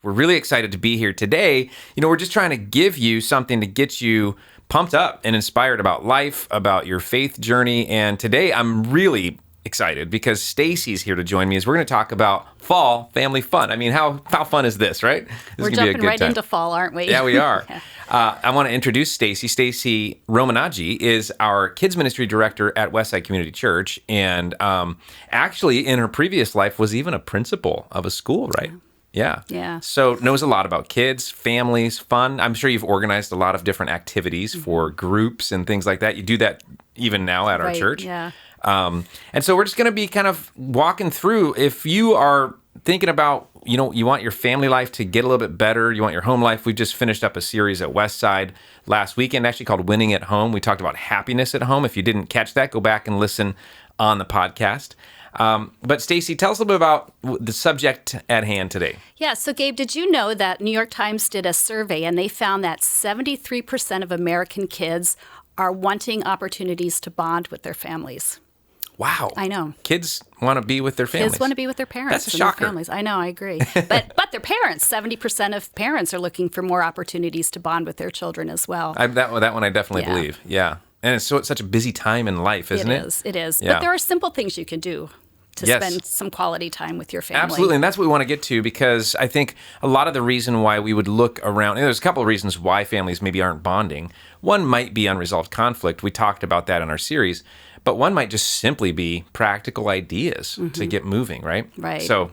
We're really excited to be here today. We're just trying to give you something to get you pumped up and inspired about life, about your faith journey. And today I'm really excited because Stacy's here to join me as we're going to talk about fall family fun. I mean, how fun is this, right? We're jumping right into fall, aren't we? Yeah, we are. I want to introduce Stacy. Stacy Romanaggi is our kids ministry director at Westside Community Church, and actually in her previous life was even a principal of a school, right? Yeah. So knows a lot about kids, families, fun. I'm sure you've organized a lot of different activities for groups and things like that. You do that even now at our church. Yeah. And so we're just going to be kind of walking through. If you are thinking about, you want your family life to get a little bit better, you want your home life. We just finished up a series at Westside last weekend, actually called Winning at Home. We talked about happiness at home. If you didn't catch that, go back and listen on the podcast. But Stacy, tell us a little bit about the subject at hand today. Yeah, so Gabe, did you know that New York Times did a survey and they found that 73% of American kids are wanting opportunities to bond with their families? Wow. I know. Kids want to be with their families. Kids want to be with their parents. That's a and shocker. Their families. I know, I agree. But their parents, 70% of parents are looking for more opportunities to bond with their children as well. That one I definitely believe. Yeah. And it's such a busy time in life, isn't it? It is. Yeah. But there are simple things you can do to spend some quality time with your family. Absolutely, and that's what we want to get to, because I think a lot of the reason why we would look around, and there's a couple of reasons why families maybe aren't bonding. One might be unresolved conflict. We talked about that in our series. But one might just simply be practical ideas to get moving, right? Right. So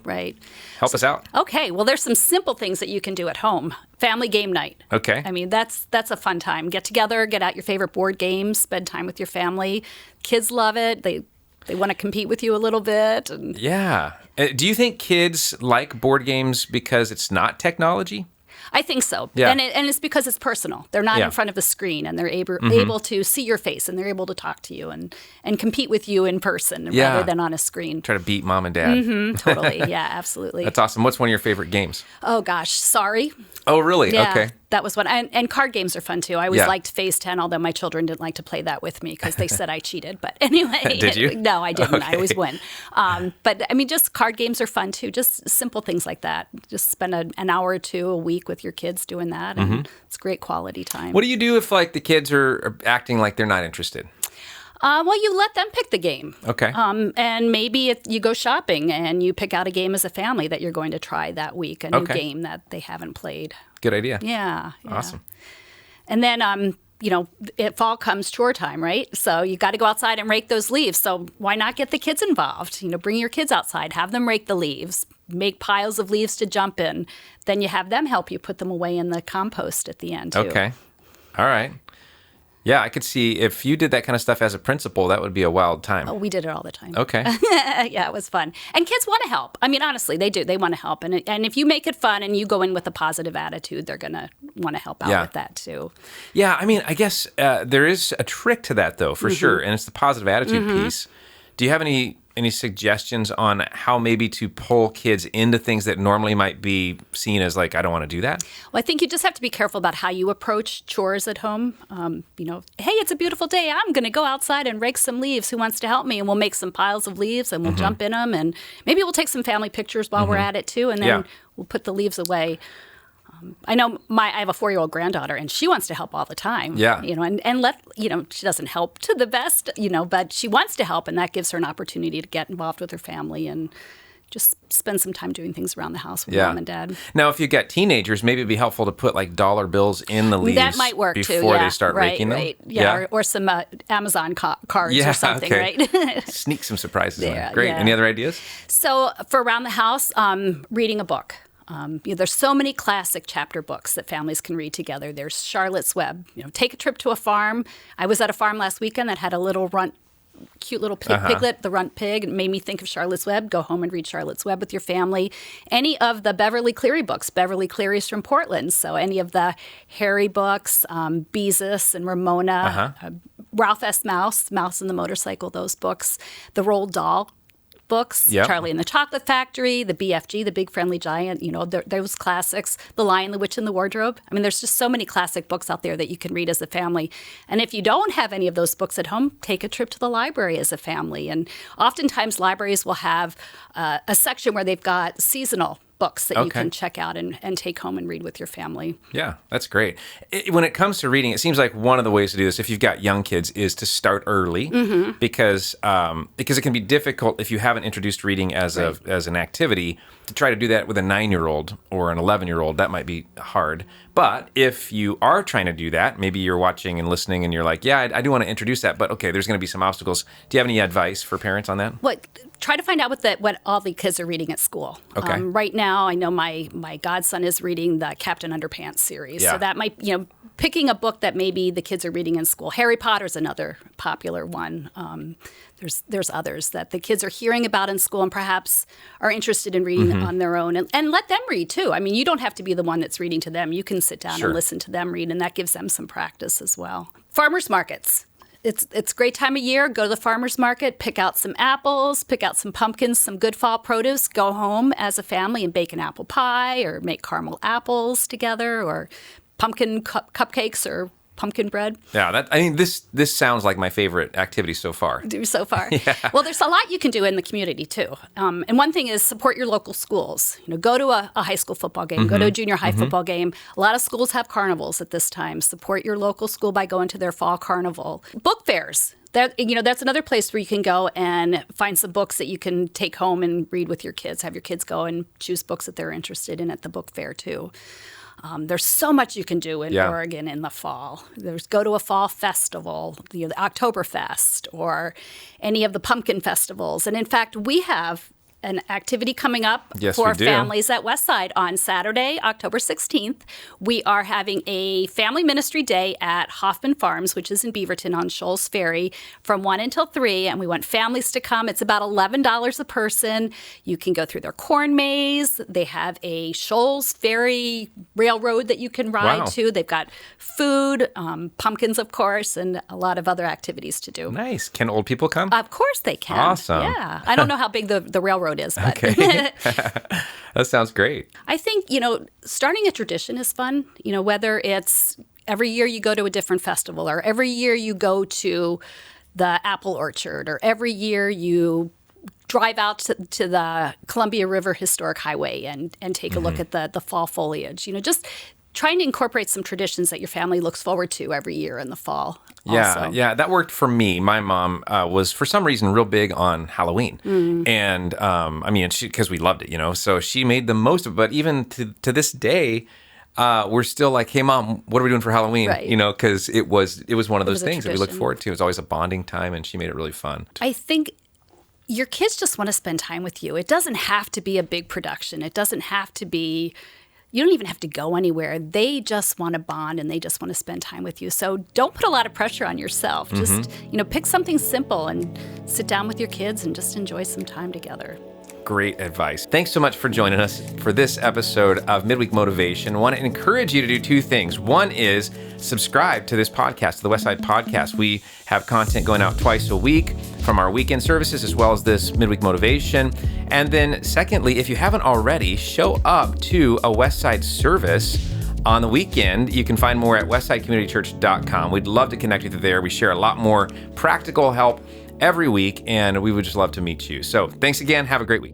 help us out. Okay. Well, there's some simple things that you can do at home. Family game night. Okay. I mean, that's a fun time. Get together, get out your favorite board games, spend time with your family. Kids love it. They want to compete with you a little bit. Yeah. Do you think kids like board games because it's not technology? I think so. Yeah. And it's because it's personal. They're not in front of a screen, and they're able to see your face, and they're able to talk to you and compete with you in person rather than on a screen. Try to beat mom and dad. Totally. Yeah, absolutely. That's awesome. What's one of your favorite games? Oh, gosh. Sorry. Oh, really? Yeah, okay. That was one. And card games are fun, too. I always liked Phase 10, although my children didn't like to play that with me because they said I cheated. But anyway. Did you? No, I didn't. Okay. I always win. But, I mean, just card games are fun, too. Just simple things like that. Just spend an hour or two a week with your kids doing that, and it's great quality time. What do you do if, the kids are acting like they're not interested? Well, you let them pick the game. Okay. And maybe you go shopping and you pick out a game as a family that you're going to try that week, a new game that they haven't played. Good idea. Yeah. Awesome. And then, fall comes chore time, right? So you got to go outside and rake those leaves. So why not get the kids involved? Bring your kids outside, have them rake the leaves, make piles of leaves to jump in. Then you have them help you put them away in the compost at the end, too. Okay. All right. Yeah, I could see if you did that kind of stuff as a principal, that would be a wild time. Oh, we did it all the time. Okay. Yeah, it was fun. And kids want to help. I mean, honestly, they do. They want to help. And if you make it fun and you go in with a positive attitude, they're going to want to help out with that, too. Yeah, I mean, I guess there is a trick to that, though, for sure. And it's the positive attitude piece. Do you have any suggestions on how maybe to pull kids into things that normally might be seen as I don't want to do that? Well, I think you just have to be careful about how you approach chores at home. Hey, it's a beautiful day. I'm going to go outside and rake some leaves. Who wants to help me? And we'll make some piles of leaves and we'll jump in them. And maybe we'll take some family pictures while we're at it, too. And then we'll put the leaves away. I know I have a 4-year-old granddaughter, and she wants to help all the time. Yeah. She doesn't help to the best, but she wants to help, and that gives her an opportunity to get involved with her family and just spend some time doing things around the house with mom and dad. Now, if you've got teenagers, maybe it'd be helpful to put dollar bills in the leaves. That might work before they start raking them. Right. Yeah. Or some Amazon cards or something, right? Sneak some surprises in. Yeah, Great. yeah. Any other ideas? So for around the house, reading a book. There's so many classic chapter books that families can read together. There's Charlotte's Web. Take a trip to a farm. I was at a farm last weekend that had a little cute little piglet, the runt pig. It made me think of Charlotte's Web. Go home and read Charlotte's Web with your family. Any of the Beverly Cleary books. Beverly Cleary's from Portland, so any of the Harry books, Beezus and Ramona, Ralph S. Mouse and the Motorcycle, those books. The Roald Dahl books, Charlie and the Chocolate Factory, the BFG, the Big Friendly Giant, those classics, The Lion, the Witch, and the Wardrobe. I mean, there's just so many classic books out there that you can read as a family. And if you don't have any of those books at home, take a trip to the library as a family. And oftentimes libraries will have a section where they've got seasonal books that you Okay. can check out and take home and read with your family. Yeah, that's great. When it comes to reading, it seems like one of the ways to do this, if you've got young kids, is to start early because it can be difficult if you haven't introduced reading as an activity to try to do that with a 9-year-old or an 11-year-old. That might be hard. But if you are trying to do that, maybe you're watching and listening and you're like, yeah, I do want to introduce that, but okay, there's going to be some obstacles. Do you have any advice for parents on that? Try to find out what all the kids are reading at school. Okay. Right now, I know my godson is reading the Captain Underpants series. Yeah. So that might, picking a book that maybe the kids are reading in school. Harry Potter's another popular one. There's others that the kids are hearing about in school and perhaps are interested in reading on their own. And let them read, too. I mean, you don't have to be the one that's reading to them. You can sit down and listen to them read, and that gives them some practice as well. Farmers markets. It's a great time of year. Go to the farmer's market, pick out some apples, pick out some pumpkins, some good fall produce. Go home as a family and bake an apple pie or make caramel apples together or pumpkin cupcakes or pumpkin bread. Yeah, this sounds like my favorite activity so far. Yeah. Well, there's a lot you can do in the community, too. And one thing is support your local schools. Go to a high school football game, go to a junior high football game. A lot of schools have carnivals at this time. Support your local school by going to their fall carnival. Book fairs. That's another place where you can go and find some books that you can take home and read with your kids. Have your kids go and choose books that they're interested in at the book fair, too. There's so much you can do in Oregon in the fall. Go to a fall festival, the Oktoberfest, or any of the pumpkin festivals. And in fact, we have an activity coming up for families at Westside on Saturday, October 16th. We are having a family ministry day at Hoffman Farms, which is in Beaverton on Shoals Ferry, from 1 until 3, and we want families to come. It's about $11 a person. You can go through their corn maze. They have a Shoals Ferry railroad that you can ride to. They've got food, pumpkins, of course, and a lot of other activities to do. Nice. Can old people come? Of course they can. Awesome. Yeah. I don't know how big the railroad is. But. Okay. That sounds great. I think, starting a tradition is fun, whether it's every year you go to a different festival or every year you go to the apple orchard or every year you drive out to the Columbia River Historic Highway and take a look at the fall foliage. Just trying to incorporate some traditions that your family looks forward to every year in the fall. Yeah, that worked for me. My mom was, for some reason, real big on Halloween. And, because we loved it, so she made the most of it. But even to this day, we're still like, hey, Mom, what are we doing for Halloween? Right. Because it was one of those things that we looked tradition. forward to. It was always a bonding time, and she made it really fun. I think your kids just want to spend time with you. It doesn't have to be a big production. It doesn't have to be... You don't even have to go anywhere. They just want to bond and they just want to spend time with you. So don't put a lot of pressure on yourself. Just, pick something simple and sit down with your kids and just enjoy some time together. Great advice. Thanks so much for joining us for this episode of Midweek Motivation. I want to encourage you to do two things. One is subscribe to this podcast, to the Westside Podcast. We have content going out twice a week from our weekend services as well as this Midweek Motivation. And then secondly, if you haven't already, show up to a Westside service on the weekend. You can find more at westsidecommunitychurch.com. We'd love to connect with you there. We share a lot more practical help every week, and we would just love to meet you. So thanks again. Have a great week.